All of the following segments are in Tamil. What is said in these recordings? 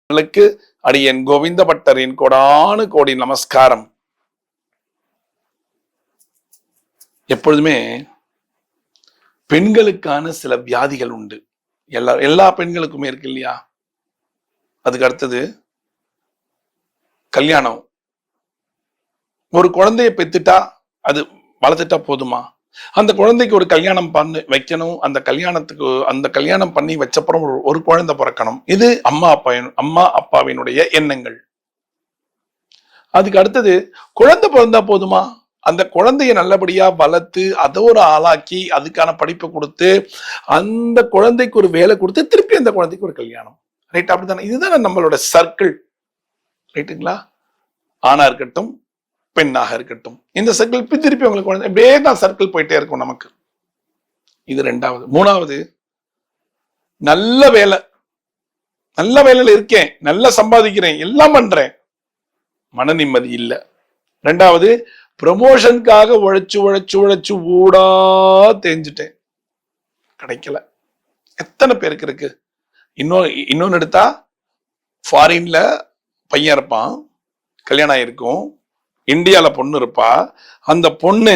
உங்களுக்கு அடியேன் கோவிந்த பட்டரின் கோடானு கோடி நமஸ்காரம். எப்பொழுதுமே பெண்களுக்கான சில வியாதிகள் உண்டு. எல்லா பெண்களுக்குமே இருக்கு இல்லையா? அதுக்கு அடுத்தது கல்யாணம். ஒரு குழந்தைய பெத்துட்டா அது வளர்த்துட்டா போதுமா? அந்த குழந்தைக்கு ஒரு கல்யாணம் பண்ணி வைக்கணும். அந்த கல்யாணம் பண்ணி வச்சப்புறம் ஒரு குழந்தை பிறக்கணும். இது அம்மா அப்பாவினுடைய எண்ணங்கள். அதுக்கு அடுத்தது குழந்தை பிறந்தா போதுமா? அந்த குழந்தைய நல்லபடியா வளர்த்து அதை ஒரு ஆளாக்கி அதுக்கான படிப்பை கொடுத்து அந்த குழந்தைக்கு ஒரு வேலை கொடுத்து திருப்பி அந்த குழந்தைக்கு ஒரு கல்யாணம். ரைட்? அப்படித்தானே? இதுதானே நம்மளோட சர்க்கிள். ரைட்டுங்களா? ஆணா இருக்கட்டும் பெண்ணாக இருக்கட்டும், இந்த சர்க்கிள் திருப்பி உங்களுக்கு குழந்தை, இப்படியே தான் சர்க்கிள் போயிட்டே இருக்கும் நமக்கு. இது ரெண்டாவது. மூணாவது, நல்ல வேலையில இருக்கேன், நல்லா சம்பாதிக்கிறேன், எல்லாம் பண்றேன், மன நிம்மதி இல்ல. ரெண்டாவது, ப்ரமோஷனுக்காக உழைச்சு ஊடா தேஞ்சிட்டேன், கிடைக்கல. எத்தனை பேருக்கு இருக்கு? இன்னொன்னு எடுத்தா, ஃபாரின்ல பையன் இருப்பான், கல்யாணம் ஆயிருக்கும், இந்தியால பொண்ணு இருப்பா, அந்த பொண்ணு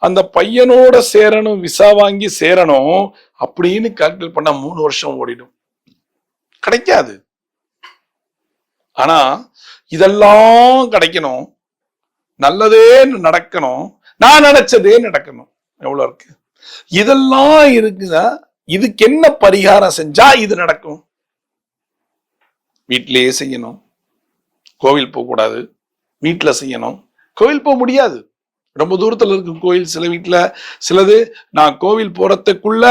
அந்த பையனோட சேரணும், விசா வாங்கி சேரணும் அப்படின்னு கால்குலேட் பண்ணா 3 வருஷம் ஓடிடும், கிடைக்காது. ஆனா இதெல்லாம் கிடைக்கணும், நல்லதே நடக்கணும், நான் நினைச்சதே நடக்கணும். எவ்வளவு இருக்கு? இதெல்லாம் இருக்குதா? இதுக்கு என்ன பரிகாரம் செஞ்சா இது நடக்கும்? வீட்டிலேயே செய்யணும், கோவில் போக கூடாது, வீட்டுல செய்யணும். கோவில் போக முடியாது, ரொம்ப தூரத்துல இருக்கும் கோயில். சில வீட்டுல சிலது நான் கோவில் போறதுக்குள்ள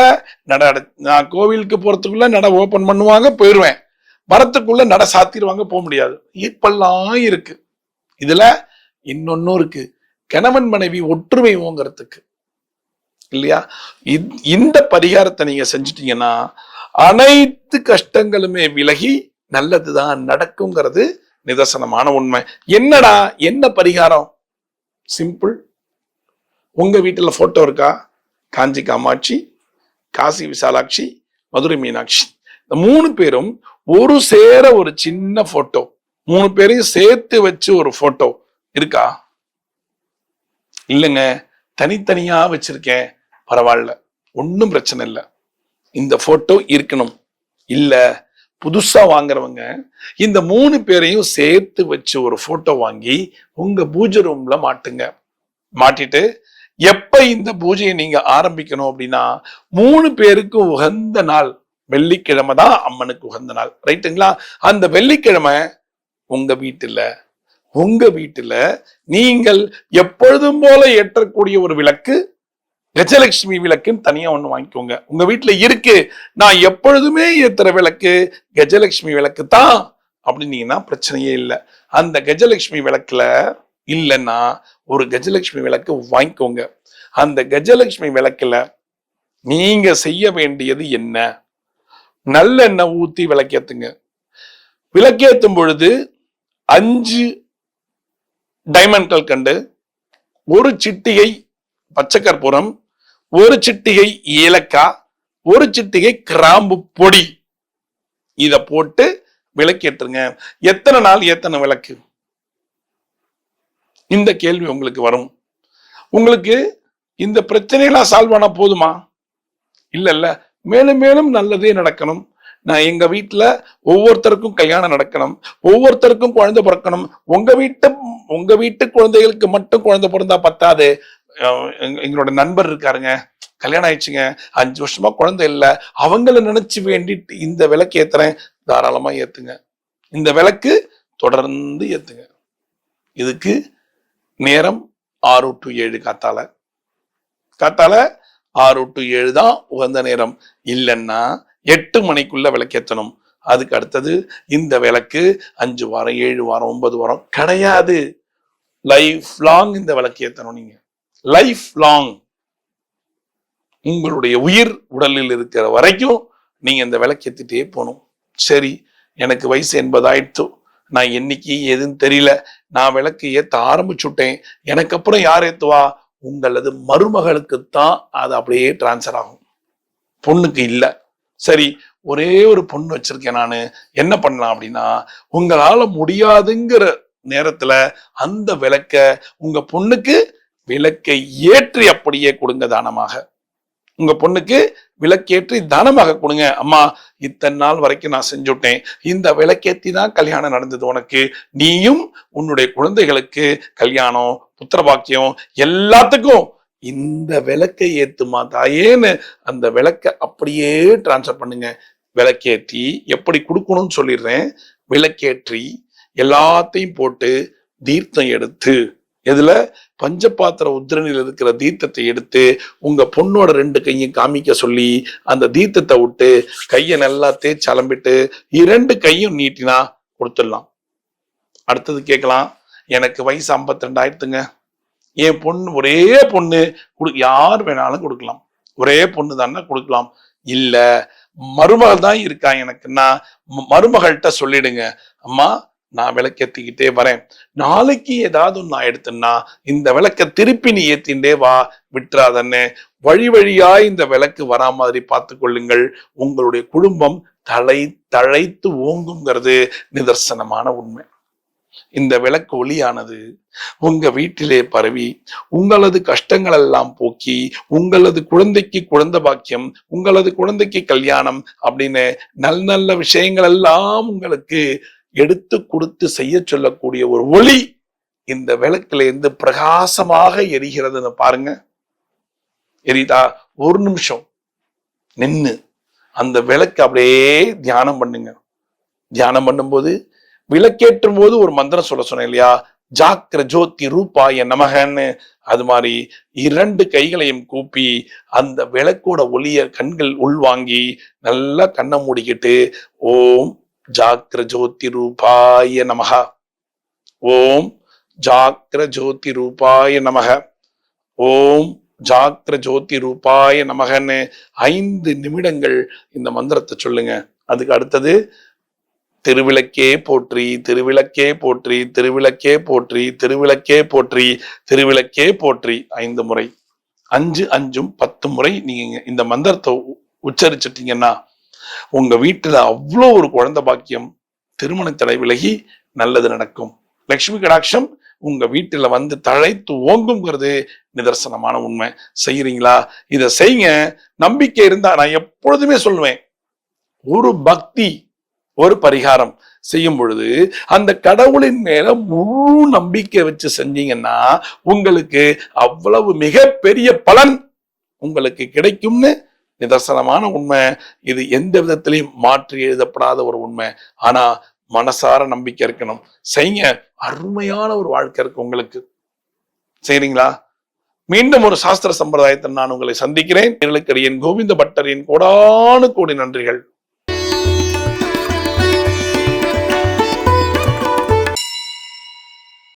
நான் கோவிலுக்கு போறதுக்குள்ள நட ஓபன் பண்ணுவாங்க, போயிடுவேன், வரத்துக்குள்ள நட சாத்திடுவாங்க, போக முடியாது. இப்பெல்லாம் இருக்கு. இதுல இன்னொன்னும் இருக்கு, கணவன் மனைவி ஒற்றுமை ஓங்கிறதுக்கு இல்லையா? இந்த பரிகாரத்தை நீங்க செஞ்சுட்டீங்கன்னா அனைத்து கஷ்டங்களுமே விலகி நல்லதுதான் நடக்குங்கிறது நிதர்சனமான உண்மை. என்னடா என்ன பரிகாரம்? சிம்பிள். உங்க வீட்டுல போட்டோ இருக்கா? காஞ்சி காமாட்சி, காசி விசாலாட்சி, மதுரை மீனாட்சி, இந்த 3 பேரும் ஒரு சேர ஒரு சின்ன போட்டோ, 3 பேரையும் சேர்த்து வச்சு ஒரு போட்டோ இருக்கா? இல்லைங்க, தனித்தனியா வச்சிருக்கேன், பரவாயில்ல, ஒன்னும் பிரச்சனை இல்லை, இந்த போட்டோ இருக்கணும். இல்ல புதுசா வாங்குறவங்க இந்த 3 பேரையும் சேர்த்து வச்சு ஒரு போட்டோ வாங்கி உங்க பூஜை ரூம்ல மாட்டுங்க. மாட்டிட்டு எப்ப இந்த பூஜையை நீங்க ஆரம்பிக்கணும் அப்படின்னா 3 பேருக்கு உகந்த நாள் வெள்ளிக்கிழமை தான் அம்மனுக்கு உகந்த நாள். ரைட்டுங்களா? அந்த வெள்ளிக்கிழமை உங்க வீட்டுல நீங்கள் எப்பொழுதும் போல ஏற்றக்கூடிய ஒரு விளக்கு, கஜலட்சுமி விளக்குன்னு தனியா ஒண்ணு வாங்கிக்கோங்க. உங்க வீட்டுல இருக்கு, நான் எப்பொழுதுமே ஏத்துற விளக்கு கஜலட்சுமி விளக்கு தான் அப்படின்னீங்கன்னா பிரச்சனையே இல்லை. அந்த கஜலட்சுமி விளக்குல இல்லைன்னா ஒரு கஜலட்சுமி விளக்கு வாங்கிக்கோங்க. அந்த கஜலட்சுமி விளக்குல நீங்க செய்ய வேண்டியது என்ன? நல்லெண்ணெய் ஊத்தி விளக்கேத்துங்க. விளக்கேத்தும் பொழுது 5 டைமண்ட் கல்கண்டு, 1 சிட்டிகை பச்சை கற்பூரம், 1 சிட்டிகை ஏலக்காய், 1 சிட்டிகை கிராம்பு பொடி, இத போட்டு விளக்கேற்றுங்க. எத்தனை நாள் எத்தனை விளக்கு? இந்த கேள்வி உங்களுக்கு வரும். உங்களுக்கு இந்த பிரச்சனையெல்லாம் சால்வ் ஆனா போதுமா? இல்ல, மேலும் மேலும் நல்லதே நடக்கணும். நான் எங்க வீட்டுல ஒவ்வொருத்தருக்கும் கல்யாணம் நடக்கணும், ஒவ்வொருத்தருக்கும் குழந்தை பிறக்கணும். உங்க வீட்டு குழந்தைகளுக்கு மட்டும் குழந்தை பிறந்தா பத்தாது. எங்களோட நண்பர் இருக்காருங்க, கல்யாணம் ஆயிடுச்சுங்க, 5 வருஷமா குழந்தை இல்லை, அவங்கள நினைச்சு வேண்டிட்டு இந்த விளக்கு ஏத்துறேன், தாராளமா ஏத்துங்க. இந்த விளக்கு தொடர்ந்து ஏத்துங்க. இதுக்கு நேரம் 6 to 7 காத்தால 6 to 7 தான் உகந்த நேரம். இல்லைன்னா 8 மணிக்குள்ள விளக்கேற்றணும். அதுக்கு அடுத்தது இந்த விளக்கு 5 வாரம் 7 வாரம் 9 வாரம் கிடையாது, லைஃப் லாங் இந்த விளக்கு ஏற்றணும். நீங்க லைஃப் லாங் உங்களுடைய உயிர் உடலில் இருக்கிற வரைக்கும் நீங்க இந்த விளக்கு ஏத்திட்டே போகணும். சரி, எனக்கு வயசு 80 ஆயிடுச்சு, நான் என்னைக்கு எதுன்னு தெரியல, நான் விளக்கு ஏத்த ஆரம்பிச்சுட்டேன், எனக்கு அப்புறம் யார் ஏத்துவா? உங்களது மருமகளுக்குத்தான் அது அப்படியே டிரான்ஸ்ஃபர் ஆகும், பொண்ணுக்கு இல்ல. சரி, ஒரே ஒரு பொண்ணு வச்சிருக்கேன் நானு, என்ன பண்ணலாம் அப்படின்னா, உங்களால முடியாதுங்கிற நேரத்துல அந்த விளக்க உங்க பொண்ணுக்கு விளக்கை ஏற்றி அப்படியே கொடுங்க தானமாக. உங்க பொண்ணுக்கு விளக்கேற்றி தானமாக கொடுங்க. அம்மா, இத்தனை நாள் வரைக்கும் நான் செஞ்சுட்டேன், இந்த விளக்கேத்தி தான் கல்யாணம் நடந்தது உனக்கு, நீயும் உன்னுடைய குழந்தைகளுக்கு கல்யாணம், புத்திரபாக்கியம் எல்லாத்துக்கும் இந்த விளக்கை ஏத்துமா தாயேன்னு அந்த விளக்க அப்படியே டிரான்ஸ்ஃபர் பண்ணுங்க. விளக்கேற்றி எப்படி கொடுக்கணும்னு சொல்லிடுறேன். விளக்கேற்றி எல்லாத்தையும் போட்டு தீர்த்தம் எடுத்து, எதுல பஞ்சபாத்திர உத்திரனில் இருக்கிற தீர்த்தத்தை எடுத்து உங்க பொண்ணோட 2 கையும் காமிக்க சொல்லி அந்த தீர்த்தத்தை விட்டு கையை நல்லா தேய்ச்சி அலம்பிட்டு 2 கையும் நீட்டினா கொடுத்துடலாம். அடுத்தது கேட்கலாம், எனக்கு வயசு 52 ஆயிடுத்துங்க, என் பொண்ணு ஒரே பொண்ணு, யார் வேணாலும் கொடுக்கலாம், ஒரே பொண்ணு தானே கொடுக்கலாம். இல்ல மருமகள் தான் இருக்கா எனக்குன்னா மருமகள்கிட்ட சொல்லிடுங்க, அம்மா நான் விளக்கேத்திக்கிட்டே வரேன், நாளைக்கு ஏதாவது நான் எடுத்தேன்னா இந்த விளக்க திருப்பி நீ ஏத்திண்டே வா, விட்டுறாதன்னு. வழி வழியா இந்த விளக்கு வரா மாதிரி பார்த்து கொள்ளுங்கள். உங்களுடைய குடும்பம் தழைத்து ஓங்குங்கிறது நிதர்சனமான உண்மை. இந்த விளக்கு ஒளியானது உங்க வீட்டிலே பரவி உங்களது கஷ்டங்கள் எல்லாம் போக்கி உங்களது குழந்தைக்கு குழந்தை பாக்கியம், உங்களது குழந்தைக்கு கல்யாணம் அப்படின்னு நல்ல விஷயங்கள் எல்லாம் உங்களுக்கு எடுத்து கொடுத்து செய்ய சொல்லக்கூடிய ஒரு ஒளி இந்த விளக்குல இருந்து பிரகாசமாக எரிகிறதுன்னு பாருங்க. எரிதா? ஒரு நிமிஷம் நின்னு அந்த விளக்கு அப்படியே தியானம் பண்ணுங்க. தியானம் பண்ணும்போது விளக்கேற்றும் போது ஒரு மந்திரம் சொல்ல சொன்னேன் இல்லையா, ஜாக்கிர ஜோதி ரூபாய நமகன்னு. அது மாதிரி 2 கைகளையும் கூப்பி அந்த விளக்கோட ஒளிய கண்கள் உள்வாங்கி நல்லா கண்ணை மூடிக்கிட்டு ஓம் ஜாக்கிர ஜோதி ரூபாய நமக, ஓம் ஜாக்கிர ஜோதி ரூபாய நமக, ஓம் ஜாக்கிர ஜோதி ரூபாய நமகன்னு 5 நிமிடங்கள் இந்த மந்திரத்தை சொல்லுங்க. அதுக்கு அடுத்தது திருவிளக்கே போற்றி, திருவிளக்கே போற்றி, திருவிளக்கே போற்றி, திருவிளக்கே போற்றி, திருவிளக்கே போற்றி 5 முறை. 5 5 10 முறை நீங்க இந்த மந்திரத்தை உச்சரிச்சிட்டீங்கன்னா உங்க வீட்டுல அவ்வளோ ஒரு குழந்தை பாக்கியம், திருமண தடை விலகி நல்லது நடக்கும். லட்சுமி கடாட்சம் உங்க வீட்டுல வந்து தழைத்து ஓங்குங்கிறது நிதர்சனமான உண்மை. செய்யறீங்களா? இதை செய்யுங்க. நம்பிக்கை இருந்தா, நான் எப்பொழுதுமே சொல்லுவேன், ஒரு பக்தி ஒரு பரிகாரம் செய்யும் பொழுது அந்த கடவுளின் மேல முழு நம்பிக்கை வச்சு செஞ்சீங்கன்னா உங்களுக்கு அவ்வளவு மிகப்பெரிய பலன் உங்களுக்கு கிடைக்கும்னு நிதர்சனமான உண்மை. இது எந்த விதத்திலையும் மாற்றி எழுதப்படாத ஒரு உண்மை. ஆனா மனசார நம்பிக்கை இருக்கணும். செய்யுங்க. அருமையான ஒரு வாழ்க்கை இருக்கு உங்களுக்கு. செய்றீங்களா? மீண்டும் ஒரு சாஸ்திர சம்பிரதாயத்தில் நான் உங்களை சந்திக்கிறேன். என் கோவிந்த பட்டரின் கோடானு கோடி நன்றிகள்.